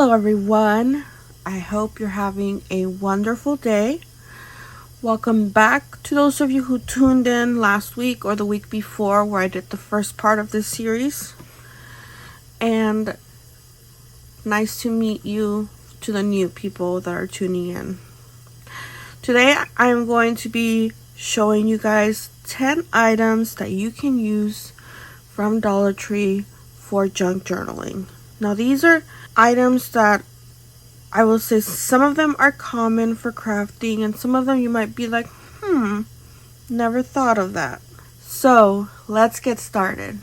Hello everyone, I hope you're having a wonderful day. Welcome back to those of you who tuned in last week or the week before where I did the first part of this series. And nice to meet you to the new people that are tuning in. Today I'm going to be showing you guys 10 items that you can use from Dollar Tree for junk journaling. Now these are items that I will say some of them are common for crafting and some of them you might be like, never thought of that. So let's get started.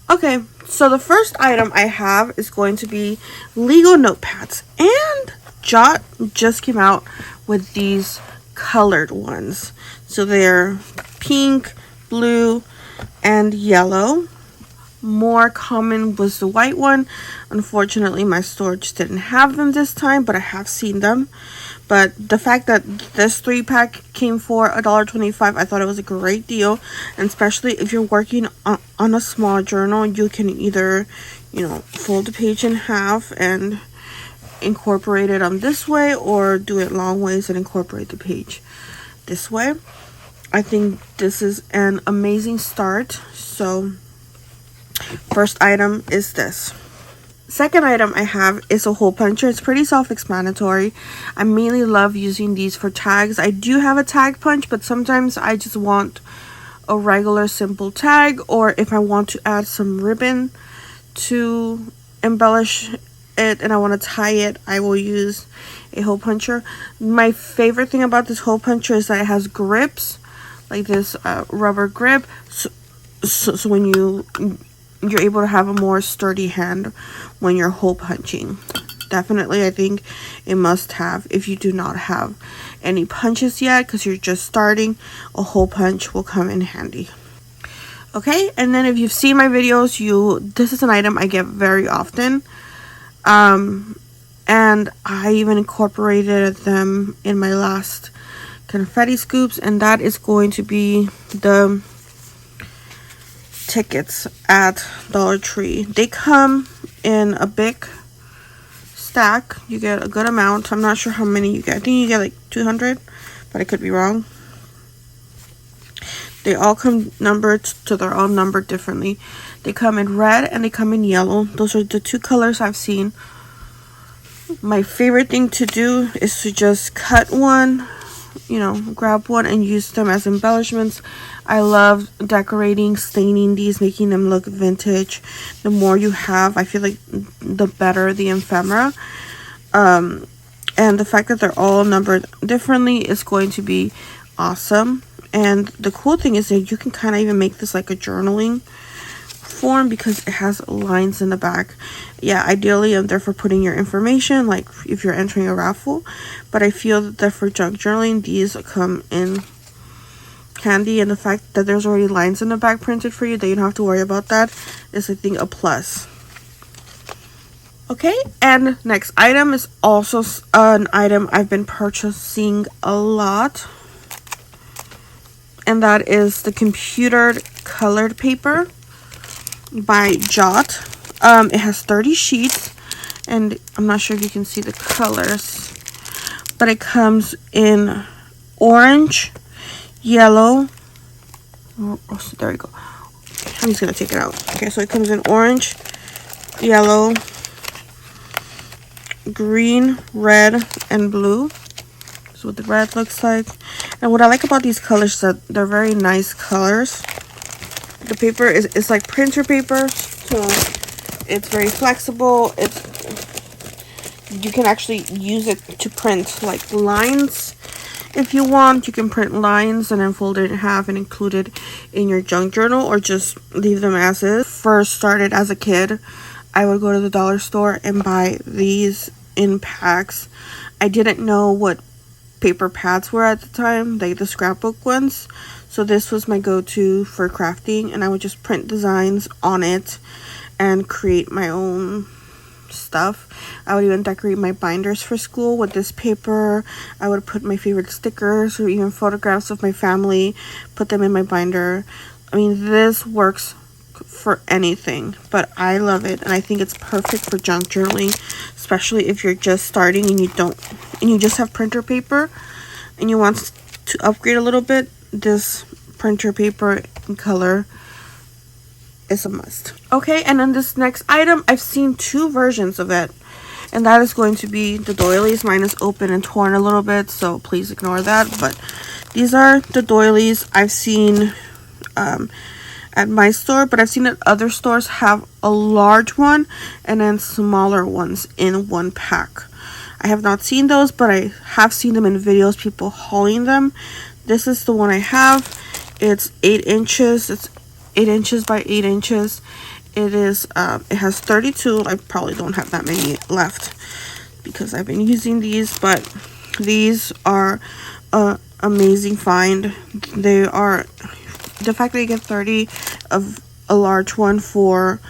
Okay, so the first item I have is going to be Lego Notepads, and Jot just came out with these colored ones. So they're pink, blue, and yellow. More common was the white one. Unfortunately, my store just didn't have them this time, but I have seen them. But the fact that this 3-pack came for $1.25, I thought it was a great deal. And especially if you're working on a small journal, you can either, fold the page in half and incorporate it on this way, or do it long ways and incorporate the page this way. I think this is an amazing start. So first item is this. Second item I have is a hole puncher. It's pretty self-explanatory. I mainly love using these for tags. I do have a tag punch, but sometimes I just want a regular simple tag, or if I want to add some ribbon to embellish it and I want to tie it, I will use a hole puncher. My favorite thing about this hole puncher is that it has grips, like this rubber grip, so when you're able to have a more sturdy hand when you're hole punching. Definitely, I think it must have. If you do not have any punches yet because you're just starting, a hole punch will come in handy. Okay, and then if you've seen my videos, this is an item I get very often. And I even incorporated them in my last confetti scoops, and that is going to be the tickets at Dollar Tree. They come in a big stack. You get a good amount. I'm not sure how many you get. I think you get like 200, but I could be wrong. They all come numbered, so they're all numbered differently. They come in red and they come in yellow. Those are the two colors I've seen. My favorite thing to do is to just cut one, grab one and use them as embellishments. I love decorating, staining these, making them look vintage. The more you have, I feel like the better the ephemera. And the fact that they're all numbered differently is going to be awesome. And the cool thing is that you can kind of even make this like a journaling form because it has lines in the back. Yeah, ideally I'm there for putting your information, like if you're entering a raffle, but I feel that for junk journaling these come in handy, and the fact that there's already lines in the back printed for you, that you don't have to worry about that, is I think a plus. Okay, and next item is also an item I've been purchasing a lot, and that is the computer colored paper by Jot. It has 30 sheets, and I'm not sure if you can see the colors, but it comes in orange, yellow. Oh, there we go. I'm just gonna take it out. Okay, so it comes in orange, yellow, green, red, and blue. That's what the red looks like. And what I like about these colors is that they're very nice colors. The paper is like printer paper, so it's very flexible. You can actually use it to print like lines if you want. You can print lines and then fold it in half and include it in your junk journal, or just leave them as is. First started as a kid, I would go to the dollar store and buy these in packs. I didn't know what paper pads were at the time, like the scrapbook ones. So this was my go-to for crafting, and I would just print designs on it and create my own stuff. I would even decorate my binders for school with this paper. I would put my favorite stickers or even photographs of my family, put them in my binder. I mean, this works for anything, but I love it, and I think it's perfect for junk journaling, especially if you're just starting and you just have printer paper and you want to upgrade a little bit. This printer paper in color is a must. Okay, and then this next item, I've seen two versions of it, and that is going to be the doilies. Mine is open and torn a little bit, so please ignore that, but these are the doilies I've seen at my store, but I've seen that other stores have a large one and then smaller ones in one pack. I have not seen those, but I have seen them in videos, people hauling them. This is the one I have. It's 8 inches. It's 8 inches by 8 inches. It is it has 32. I probably don't have that many left because I've been using these, but these are amazing find. They are, the fact that you get 30 of a large one for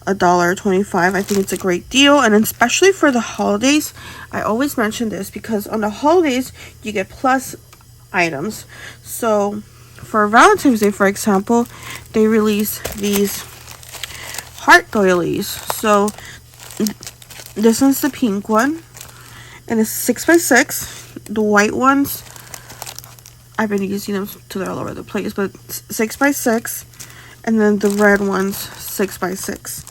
$1.25, I think it's a great deal. And especially for the holidays, I always mention this because on the holidays you get plus items. So for Valentine's Day, for example, they release these heart doilies. So this one's the pink one, and it's 6x6. The white ones, I've been using them till they're all over the place, but 6x6, and then the red ones 6x6,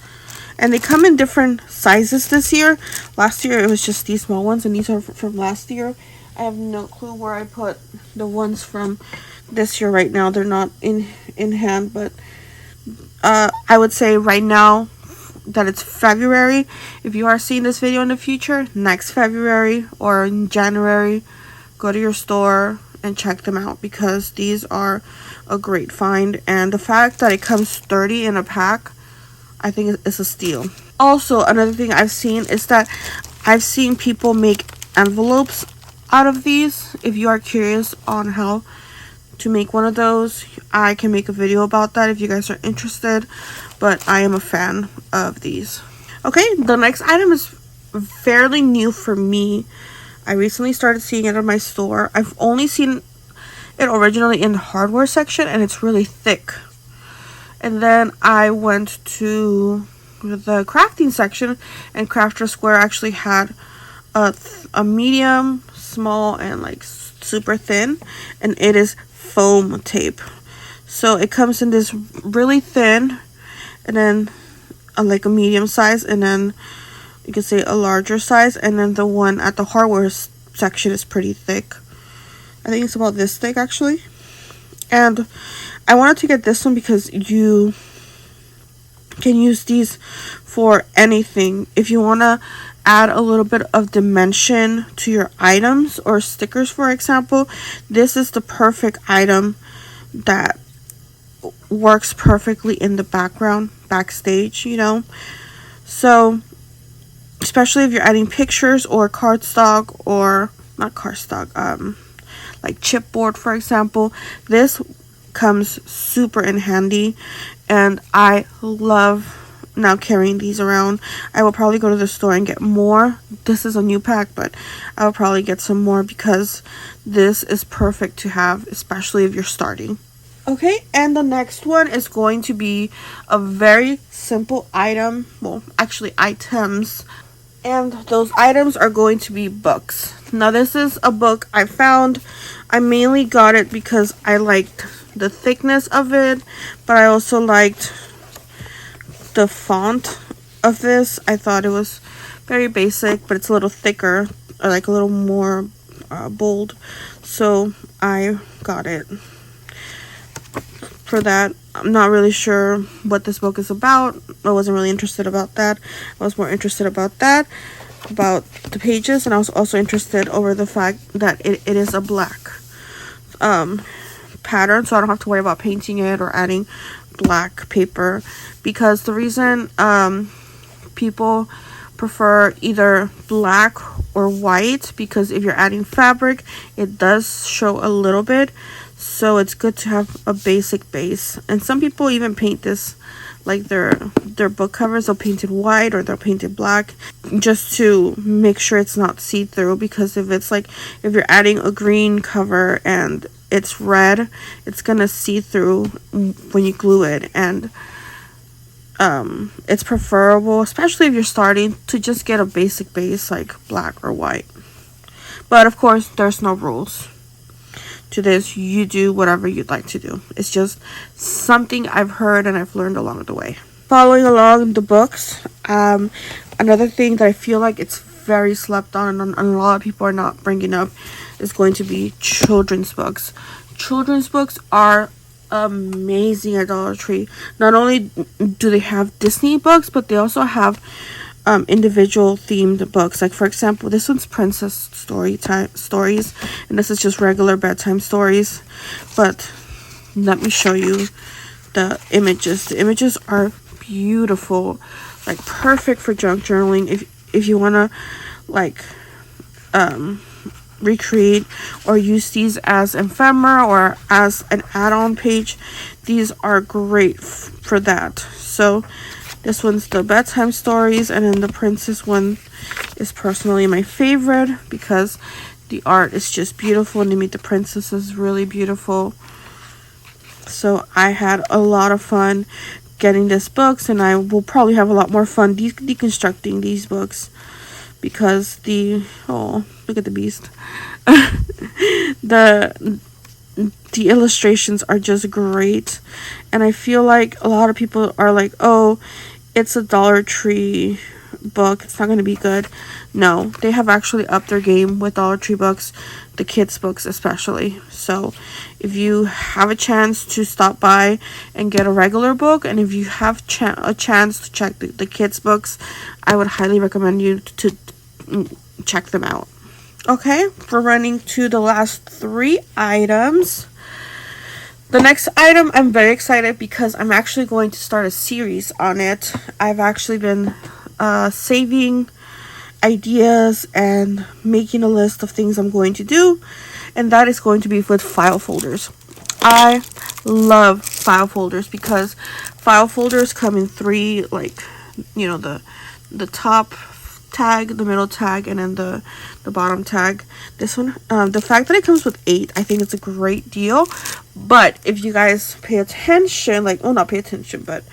and they come in different sizes this year. Last year it was just these small ones, and these are from last year. I have no clue where I put the ones from this year right now. They're not in hand, but I would say right now that it's February. If you are seeing this video in the future, next February or in January, go to your store and check them out because these are a great find. And the fact that it comes 30 in a pack, I think it's a steal. Also, another thing I've seen is that I've seen people make envelopes out of these. If you are curious on how to make one of those, I can make a video about that if you guys are interested, but I am a fan of these. Okay, the next item is fairly new for me. I recently started seeing it in my store. I've only seen it originally in the hardware section, and it's really thick. And then I went to the crafting section, and Crafter Square actually had a medium, small, and like super thin, and it is foam tape. So it comes in this really thin, and then like a medium size, and then you could say a larger size, and then the one at the hardware section is pretty thick. I think it's about this thick actually. And I wanted to get this one because you can use these for anything. If you want to add a little bit of dimension to your items or stickers, for example, this is the perfect item that works perfectly in the background, backstage, you know. So especially if you're adding pictures or cardstock, or not cardstock, like chipboard, for example, this comes super in handy, and I love now carrying these around. I will probably go to the store and get more. This is a new pack, but I will probably get some more because this is perfect to have, especially if you're starting. Okay, and the next one is going to be a very simple item. Well, actually items. And those items are going to be books. Now this is a book I found. I mainly got it because I liked the thickness of it, but I also liked the font of this. I thought it was very basic, but it's a little thicker, or like a little more bold. So I got it for that. I'm not really sure what this book is about. I wasn't really interested about that. I was more interested about the pages, and I was also interested over the fact that it is a black pattern, so I don't have to worry about painting it or adding black paper, because the reason people prefer either black or white, because if you're adding fabric, it does show a little bit. So it's good to have a basic base, and some people even paint this like their book covers, they'll paint it white or they'll paint it black, just to make sure it's not see-through. Because if it's like, if you're adding a green cover and it's red, it's gonna see through when you glue it. And it's preferable, especially if you're starting, to just get a basic base like black or white. But of course, there's no rules to this. You do whatever you'd like to do. It's just something I've heard and I've learned along the way. Following along the books, another thing that I feel like it's very slept on and a lot of people are not bringing up is going to be children's books. Children's books are amazing at Dollar Tree. Not only do they have Disney books, but they also have individual themed books. Like, for example, this one's princess stories, and this is just regular bedtime stories. But let me show you the images. The images are beautiful, like perfect for junk journaling. If you want to like recreate or use these as ephemera or as an add-on page, these are great for that. So this one's the bedtime stories, and then the princess one is personally my favorite because the art is just beautiful and to meet the princess is really beautiful. So I had a lot of fun getting these books, and I will probably have a lot more fun deconstructing these books because oh, look at the beast. The illustrations are just great, and I feel like a lot of people are like, oh, it's a Dollar Tree book, it's not going to be good. No, they have actually upped their game with Dollar Tree books, the kids books especially. So if you have a chance to stop by and get a regular book, and if you have a chance to check the kids books, I would highly recommend you to check them out. Okay, we're running to the last 3 items. The next item, I'm very excited because I'm actually going to start a series on it. I've actually been saving ideas and making a list of things I'm going to do, and that is going to be with file folders. I love file folders because file folders come in 3, like, you know, the top tag, the middle tag, and then the bottom tag. This one, the fact that it comes with 8, I think it's a great deal. But if you guys pay attention, like, oh, not pay attention, but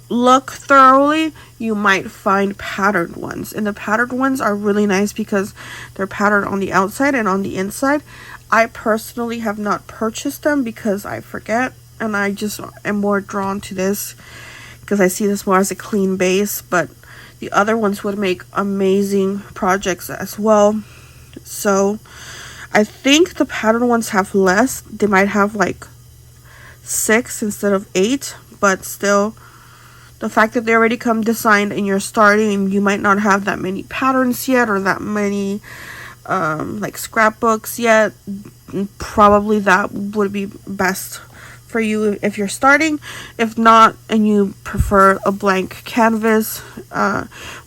look thoroughly, you might find patterned ones, and the patterned ones are really nice because they're patterned on the outside and on the inside. I personally have not purchased them because I forget, and I just am more drawn to this because I see this more as a clean base, but the other ones would make amazing projects as well. So I think the pattern ones have less. They might have like 6 instead of 8, but still, the fact that they already come designed and you're starting, you might not have that many patterns yet or that many like scrapbooks yet. Probably that would be best for you if you're starting. If not, and you prefer a blank canvas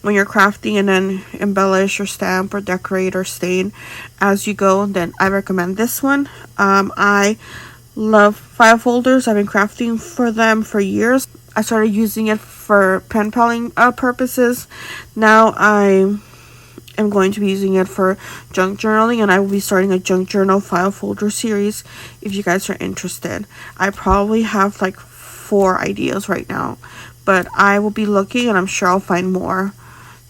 when you're crafting, and then embellish or stamp or decorate or stain as you go, then I recommend this one. I love file folders. I've been crafting for them for years. I started using it for pen paling purposes. Now I am going to be using it for junk journaling, and I will be starting a junk journal file folder series if you guys are interested. I probably have like 4 ideas right now, but I will be looking, and I'm sure I'll find more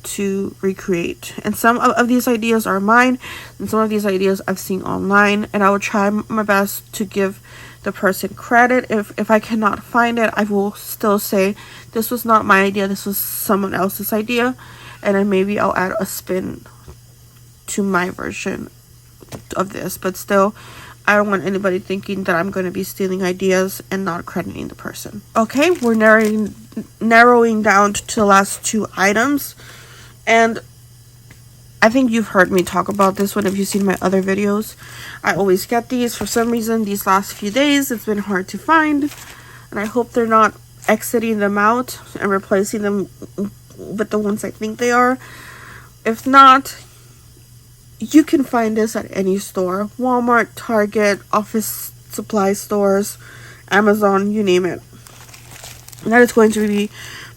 to recreate. And some of these ideas are mine, and some of these ideas I've seen online, and I will try my best to give the person credit. If I cannot find it, I will still say this was not my idea, this was someone else's idea, and then maybe I'll add a spin to my version of this. But still, I don't want anybody thinking that I'm going to be stealing ideas and not crediting the person. Okay, we're narrowing down to the last 2 items, and I think you've heard me talk about this one if you've seen my other videos. I always get these. For some reason, these last few days, it's been hard to find, and I hope they're not exiting them out and replacing them with the ones I think they are. If not, you can find this at any store: Walmart, Target, office supply stores, Amazon, you name it. And that is going to be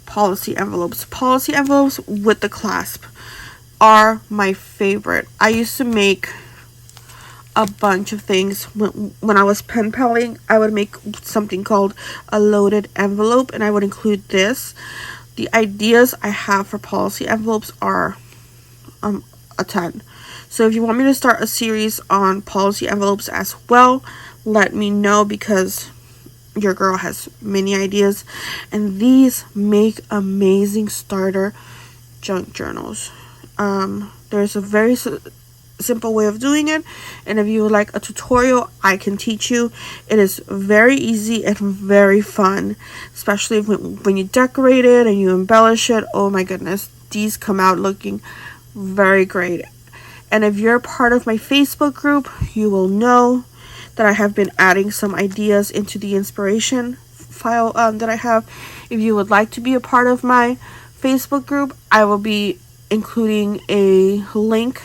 policy envelopes. Policy envelopes with the clasp are my favorite. I used to make a bunch of things when I was pen paling. I would make something called a loaded envelope, and I would include this. The ideas I have for policy envelopes are a ton. So if you want me to start a series on policy envelopes as well, let me know, because your girl has many ideas, and these make amazing starter junk journals. There's a very simple way of doing it, and if you would like a tutorial, I can teach you. It is very easy and very fun, especially when you decorate it and you embellish it. Oh my goodness, these come out looking very great. And if you're part of my Facebook group, you will know that I have been adding some ideas into the inspiration file that I have. If you would like to be a part of my Facebook group, I will be including a link.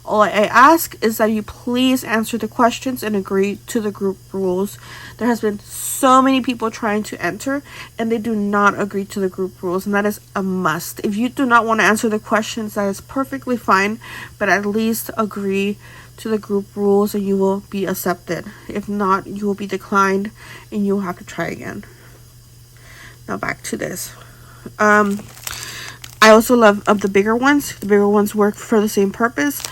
All I ask is that you please answer the questions and agree to the group rules. There has been so many people trying to enter, and they do not agree to the group rules, and that is a must. If you do not want to answer the questions, that is perfectly fine, but at least agree to the group rules and you will be accepted. If not, you will be declined and you will have to try again. Now back to this. I also love the bigger ones. The bigger ones work for the same purpose.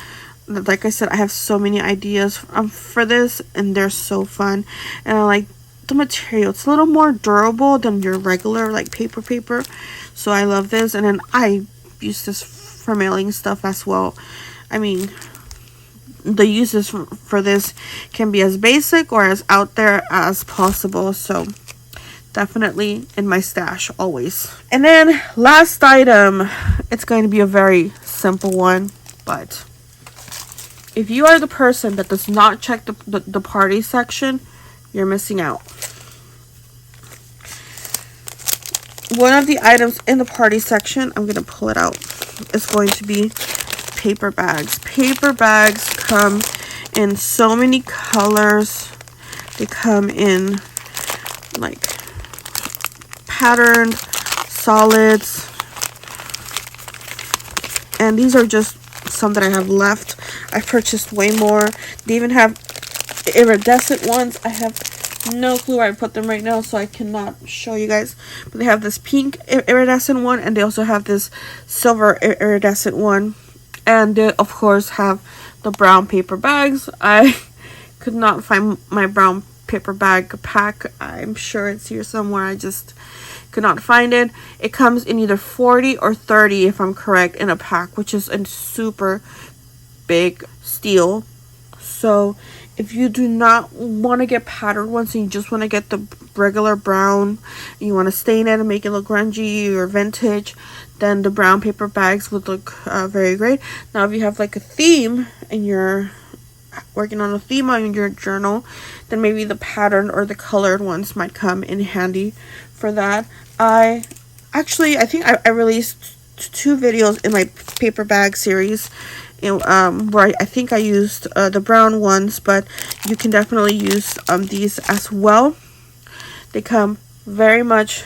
Like I said, I have so many ideas for this, and they're so fun. And I like the material. It's a little more durable than your regular like paper. So I love this. And then I use this for mailing stuff as well. I mean, the uses for this can be as basic or as out there as possible. So definitely in my stash always. And then last item, it's going to be a very simple one, but if you are the person that does not check the party section, you're missing out. One of the items in the party section, I'm going to pull it out, is going to be paper bags. Paper bags come in so many colors. They come in like patterned, solids, and these are just some that I have left. I purchased way more. They even have iridescent ones. I have no clue where I put them right now, so I cannot show you guys, but they have this pink iridescent one, and they also have this silver iridescent one, and they of course have the brown paper bags. I could not find my brown paper bag pack. I'm sure it's here somewhere. I just could not find it. It comes in either 40 or 30 if I'm correct in a pack, which is a super big steal. So if you do not want to get patterned ones and you just want to get the regular brown, and you want to stain it and make it look grungy or vintage, then the brown paper bags would look very great. Now if you have like a theme and you're working on a theme on your journal, then maybe the pattern or the colored ones might come in handy for that. I think I released 2 videos in my paper bag series, where I think I used the brown ones, but you can definitely use these as well. They come very much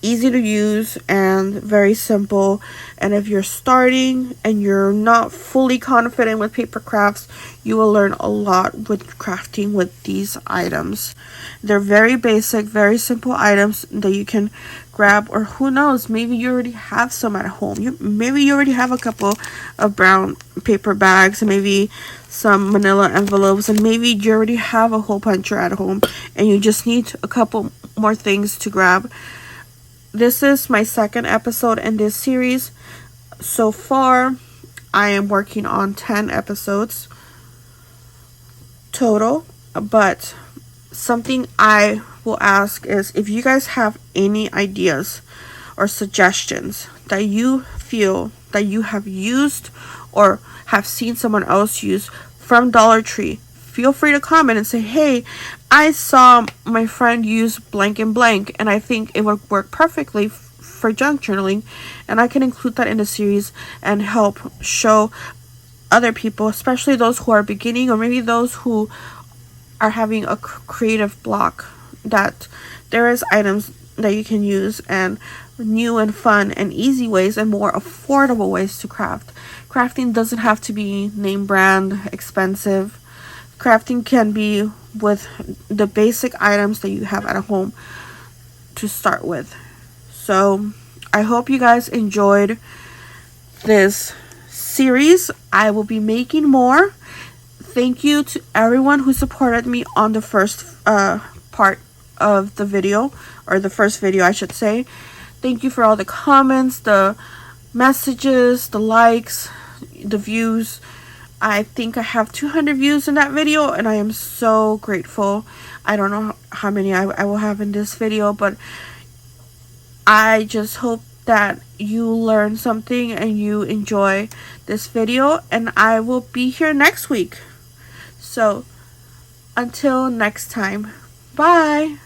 easy to use and very simple. And if you're starting and you're not fully confident with paper crafts, you will learn a lot with crafting with these items. They're very basic, very simple items that you can grab, or who knows, maybe you already have some at home. Maybe you already have a couple of brown paper bags and maybe some manila envelopes, and maybe you already have a hole puncher at home and you just need a couple more things to grab. This is my second episode in this series. So far, I am working on 10 episodes total, but something I will ask is if you guys have any ideas or suggestions that you feel that you have used or have seen someone else use from Dollar Tree, feel free to comment and say, hey, I saw my friend use blank and blank and I think it would work perfectly for junk journaling, and I can include that in the series and help show other people, especially those who are beginning or maybe those who are having a creative block, that there is items that you can use, and new and fun and easy ways and more affordable ways to craft. Crafting doesn't have to be name brand expensive. Crafting can be with the basic items that you have at home to start with. So I hope you guys enjoyed this series. I will be making more. Thank you to everyone who supported me on the first part of the video, or the first video I should say. Thank you for all the comments, the messages, the likes, the views. I think I have 200 views in that video, and I am so grateful. I don't know how many I will have in this video, but I just hope that you learn something and you enjoy this video, and I will be here next week. So until next time, bye.